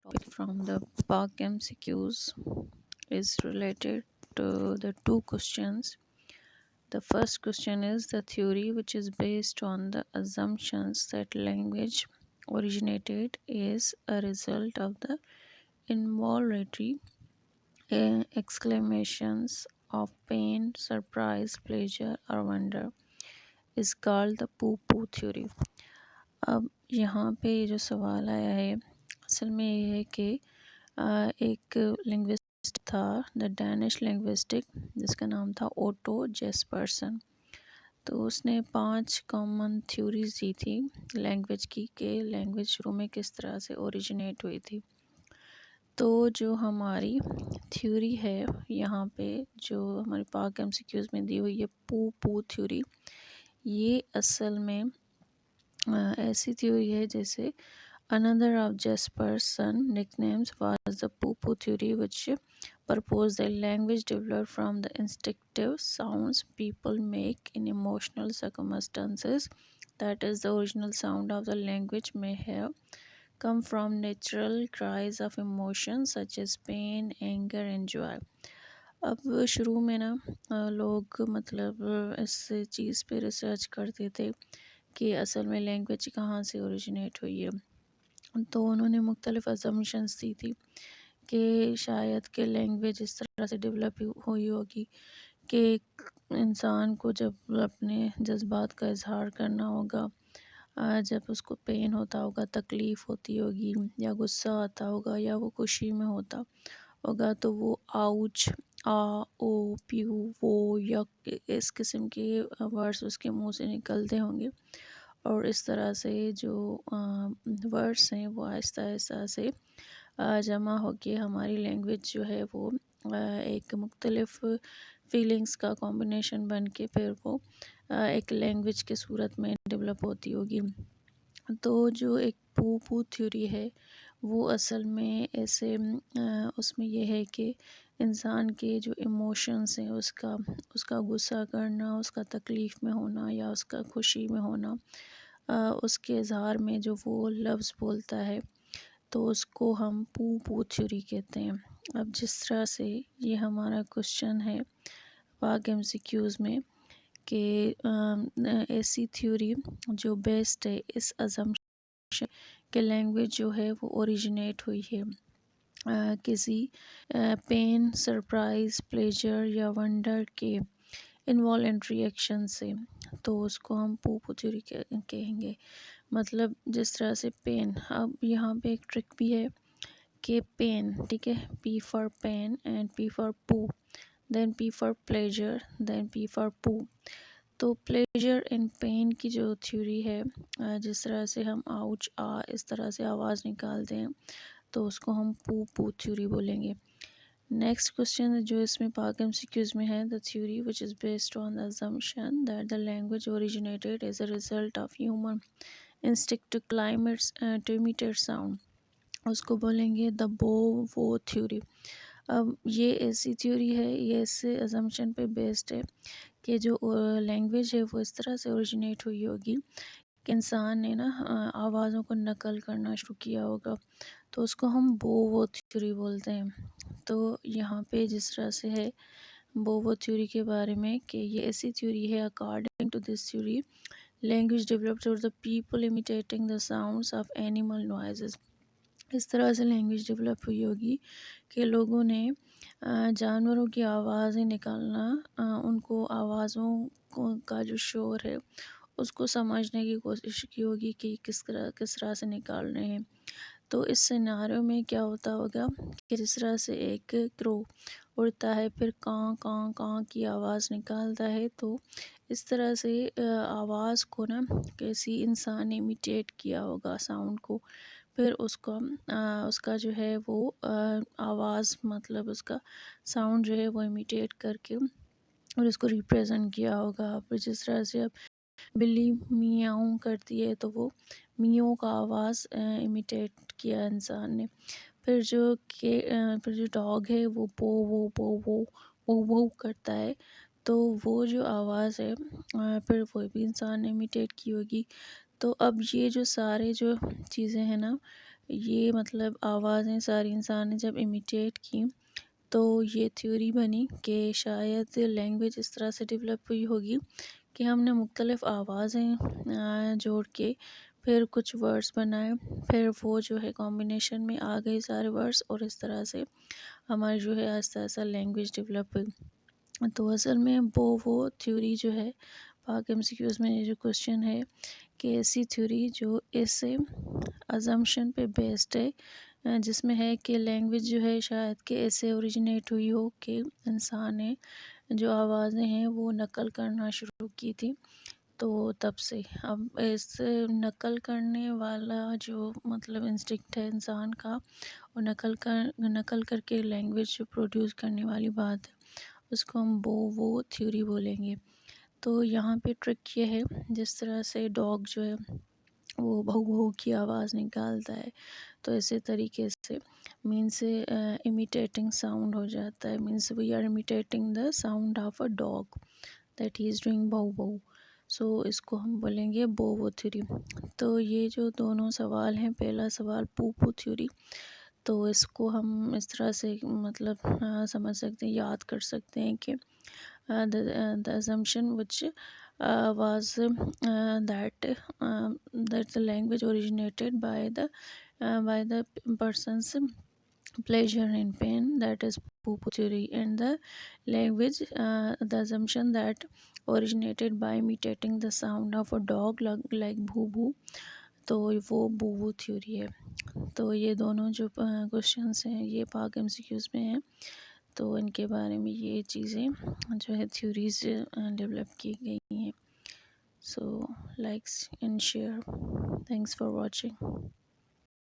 Topic from the Park MCQs is related to the two questions. The first question is the theory which is based on the assumptions that language originated is a result of the involuntary exclamations of pain, surprise, pleasure or wonder is called the poo-poo theory. अब यहाँ पे जो सवाल आया है असल में ये है कि एक लिंग्विस्ट था द डैनिश लिंग्विस्टिक जिसका नाम था ओटो जेस्पर्सन। तो उसने 5 कॉमन थ्योरीज दी थी लैंग्वेज की कि लैंग्वेज शुरू में किस तरह से ओरिजिनेट हुई थी। तो जो हमारी थ्योरी है यहाँ पे जो हमारे पाक एमसीक्यूज़ में दी हुई है पू पू थ्योरी, ये असल में ऐसी थ्योरी है जैसे another of Jesperson nicknames was the poo-poo theory, which proposed that language developed from the instinctive sounds people make in emotional circumstances. That is, the original sound of the language may have come from natural cries of emotion such as pain, anger and joy. अब शुरू में ना लोग मतलब इस चीज़ पे research करते थे कि असल में लैंग्वेज कहाँ से ओरिजिनेट हुई है। तो उन्होंने मुख्तलिफ़ असम्पशंस दी थी कि शायद कि लैंग्वेज इस तरह से डेवलप हुई होगी कि इंसान को जब अपने जज्बात का इजहार करना होगा, जब उसको पेन होता होगा, तकलीफ़ होती होगी या गुस्सा आता होगा या वो खुशी में होता होगा, तो वो आउच, आ, ओ, प्यू, वो या इस किस्म के वर्ड्स उसके मुंह से निकलते होंगे और इस तरह से जो वर्ड्स हैं वो आहिस्ता आहिस्ता से जमा होके हमारी लैंग्वेज जो है वो एक मुख्तलिफ़ फीलिंग्स का कॉम्बिनेशन बन के फिर वो एक लैंग्वेज के सूरत में डेवलप होती होगी। तो जो एक पू थ्योरी है वो असल में ऐसे उसमें ये है कि इंसान के जो इमोशंस हैं उसका गुस्सा करना, उसका तकलीफ़ में होना या उसका खुशी में होना, उसके इज़हार में जो वो लफ्ज़ बोलता है तो उसको हम पू थ्योरी कहते हैं। अब जिस तरह से ये हमारा क्वेश्चन है पाक एमसीक्यूज़ में कि ऐसी थ्योरी जो बेस्ड है इस अजम्पशन कि लैंग्वेज जो है वो ओरिजिनेट हुई है किसी पेन, सरप्राइज़, प्लेजर या वंडर के इनवॉलेंट्री एक्शन से, तो उसको हम पू थ्योरी कहेंगे। मतलब जिस तरह से पेन, अब यहाँ पे एक ट्रिक भी है कि पेन, ठीक है, P for pen and P for poo, then P for pleasure, then P for poo. तो प्लेजर एंड पेन की जो थ्योरी है, जिस तरह से हम आउच, आ इस तरह से आवाज़ निकालते हैं तो उसको हम पू थ्योरी बोलेंगे। नेक्स्ट क्वेश्चन जो इसमें पाक एमसीक्यूज़ में है, the theory which is based on the assumption that the language originated as a result of human instinct to imitate sound, उसको बोलेंगे द वो थ्योरी। अब ये ऐसी थ्योरी है, ये ऐसे असम्पशन पे बेस्ड है कि जो लैंग्वेज है वो इस तरह से ओरिजिनेट हुई होगी कि इंसान ने ना आवाज़ों को नकल करना शुरू किया होगा, तो उसको हम वो थ्योरी बोलते हैं। तो यहाँ पे जिस तरह से है वो थ्योरी के बारे में कि ये ऐसी थ्योरी है, according to this theory language developed through the people imitating the sounds of animal noises. इस तरह से लैंग्वेज डेवलप हुई होगी कि लोगों ने जानवरों की आवाज़ें निकालना, उनको आवाज़ों का जो शोर है उसको समझने की कोशिश की होगी कि किस तरह से निकाल रहे हैं। तो इस सिनारियो में क्या होता होगा कि जिस तरह से एक क्रो उड़ता है फिर कां कां कां की आवाज़ निकालता है, तो इस तरह से आवाज़ को ना किसी इंसान ने इमिटेट किया होगा साउंड को, फिर उसका जो है वो आवाज़ मतलब उसका साउंड जो है वो इमिटेट करके और इसको रिप्रेजेंट किया होगा। फिर जिस तरह से अब बिल्ली मियाऊं करती है तो वो मियों का आवाज़ इमिटेट किया इंसान ने। फिर जो डॉग है वो वो करता है, तो वो जो आवाज़ है फिर वो भी इंसान ने इमिटेट की होगी। तो अब ये जो सारे जो चीज़ें हैं ना, یہ مطلب آوازیں ساری انسان نے جب امیٹیٹ کی تو یہ تھیوری بنی کہ شاید لینگویج اس طرح سے ڈیولپ ہوئی ہوگی کہ ہم نے مختلف آوازیں جوڑ کے پھر کچھ ورڈز بنائے، پھر وہ جو ہے کمبینیشن میں آ گئے سارے ورڈز، اور اس طرح سے ہماری جو ہے آہستہ آہستہ لینگویج ڈیولپ ہوئی۔ تو اصل میں وہ تھیوری جو ہے پاک ایم سی کیوز میں یہ جو کوشچن ہے کہ ایسی تھیوری جو اس ازمپشن پہ بیسڈ ہے، جس میں ہے کہ لینگویج جو ہے شاید کہ ایسے اوریجنیٹ ہوئی ہو کہ انسان نے جو آوازیں ہیں وہ نقل کرنا شروع کی تھی، تو تب سے اب اس نقل کرنے والا جو مطلب انسٹنکٹ ہے انسان کا، وہ نقل کر کے لینگویج پروڈیوس کرنے والی بات ہے، اس کو ہم وہ تھیوری بولیں گے۔ تو یہاں پہ ٹرک یہ ہے، جس طرح سے ڈاگ جو ہے وہ بھو بھو کی آواز نکالتا ہے، تو اسی طریقے سے مینس امیٹیٹنگ ساؤنڈ ہو جاتا ہے، means we are imitating the sound of a dog that he is doing بھو بھو، سو اس کو ہم بولیں گے بو تھیوری۔ تو یہ جو دونوں سوال ہیں، پہلا سوال پو تھیوری، تو اس کو ہم اس طرح سے مطلب سمجھ سکتے ہیں، یاد کر سکتے ہیں کہ the assumption which was that the language originated by the person's pleasure and pain, that is poo theory, and the language the assumption that originated by imitating the sound of a dog like bhoo bhoo، تو وہ بو theory ہے۔ تو یہ دونوں جو questions ہیں یہ پاک ایم سی کیوز میں ہیں، تو ان کے بارے میں یہ چیزیں جو ہے تھیوریز ڈیولپ کی گئی ہیں۔ So likes and share, thanks for watching.